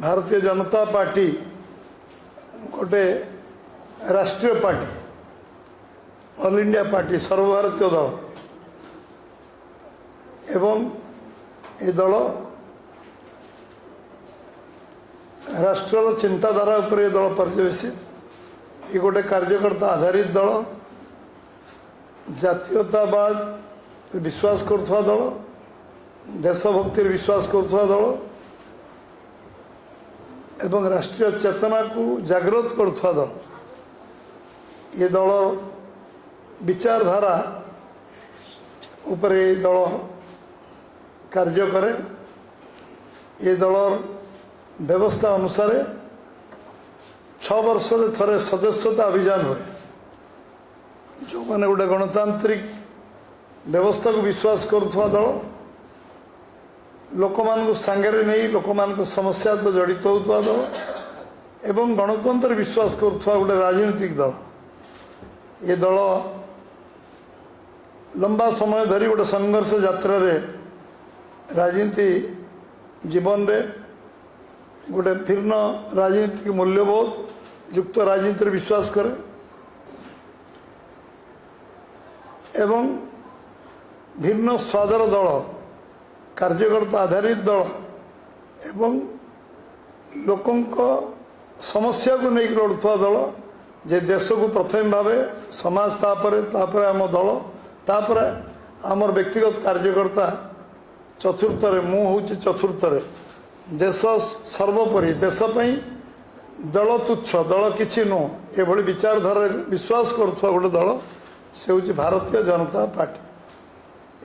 Bharatiya Janata party गोटे राष्ट्रीय party all India party सर्वभारतीय दल एवं ये दल राष्ट्र चिंताधारा उपर ये दल पर्यवेसित ये गोटे कार्यकर्ता आधारित दल जातीयतावाद विश्वास करुवा दल देशभक्ति विश्वास करुवा दल एवं राष्ट्रीय चेतना को जागृत करुवा दल ये दल विचारधारा उपर ये दल कार्य करे ये दल व्यवस्था अनुसार 6 वर्ष थरे सदस्यता अभियान हुए जो मैंने गोटे गणतांत्रिक व्यवस्था को विश्वास करुवा दल लोक मान सांगे नहीं लोक मान समस्या तो जड़ित होता दल एवं गणतंत्र विश्वास करुवा गोटे राजनीतिक दल ये दल लंबा समय धरी गोटे संघर्ष यात्रा रे राजनीति जीवन रे गोटे भिन्न राजनीतिक मूल्यबोध युक्त राजनीति विश्वास करे एवं भिन्न स्वादर दल कार्यकर्ता आधारित दल एवं लोकों समस्या को नहीं लड़ुवा दल जे देश को प्रथम भाव समाज तापर आम दल तापर आमर व्यक्तिगत कार्यकर्ता चतुर्थ मु हूँ चतुर्थ देश सर्वोपरि देशपाई दल तुच्छ दल किसी नुह ये विचारधारा विश्वास करुवा गोटे दल से हूँ भारतीय जनता पार्टी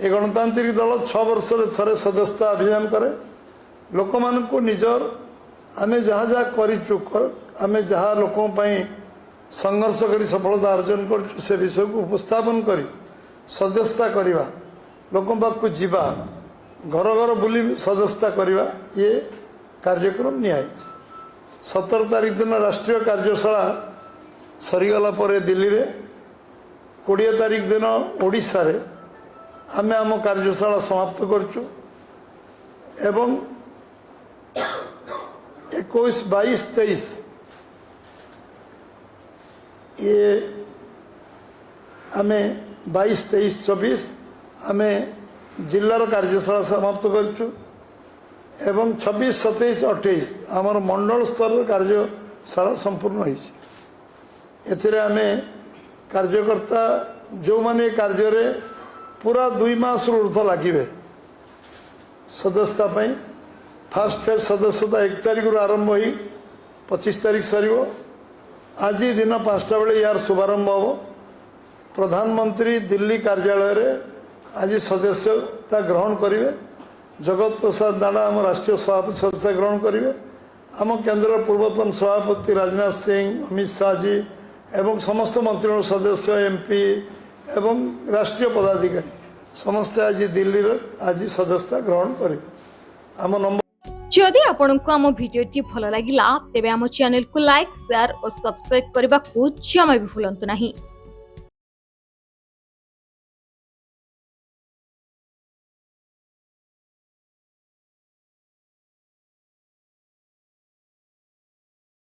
ये गणतांत्रिक दल 6 वर्ष थरे सदस्यता अभियान करे लोक मान को निजर आमे जहाँ जहाँ करिचु आमे जहाँ लोकों पाई संघर्ष करी सफलता अर्जन कर से विषय को उपस्थापन करी सदस्यता करवा लोकों पाक जीवा घर घर बुली सदस्यता करवा ये कार्यक्रम निया 17 तारीख दिन राष्ट्रीय कार्यशाला सरीगला पर दिल्ली रे 20 तारीख दिन ओडिशा रे आमे आम कार्यशाला समाप्त करचु एवं 21, 22, 23 ये आमे 22, 23, 24 आमे जिलार कार्यशाला समाप्त करचु एवं 26, 27, 28 आमर मंडल स्तर कार्यशाला संपूर्ण होती आमे कार्यकर्ता जो माने कार्य रे पूरा 2 मास ऊर्ध लगे सदस्यता पाई फास्ट फेज सदस्यता 1 तारीख आरंभ हो 25 तारीख सर आज दिन 5टा बेले यार शुभारंभ हम प्रधानमंत्री दिल्ली कार्यालय रे आज सदस्यता ग्रहण करेंगे जगत प्रसाद नाडा आम राष्ट्रीय सभापति सदस्य ग्रहण करेंगे आम केंद्र पूर्वतन सभापति राजनाथ सिंह अमित शाह जी एवं समस्त मंत्री सदस्य एमपी एवं राष्ट्रीय पदाधिकारी समस्त आज दिल्ली आज सदस्यता ग्रहण करेंगे आम नंबर जदि आपंक आम भिडी भल लगा तेब आम चैनल को लाइक शेयर और सब्सक्राइब करने को जमा भी भूलु नहीं।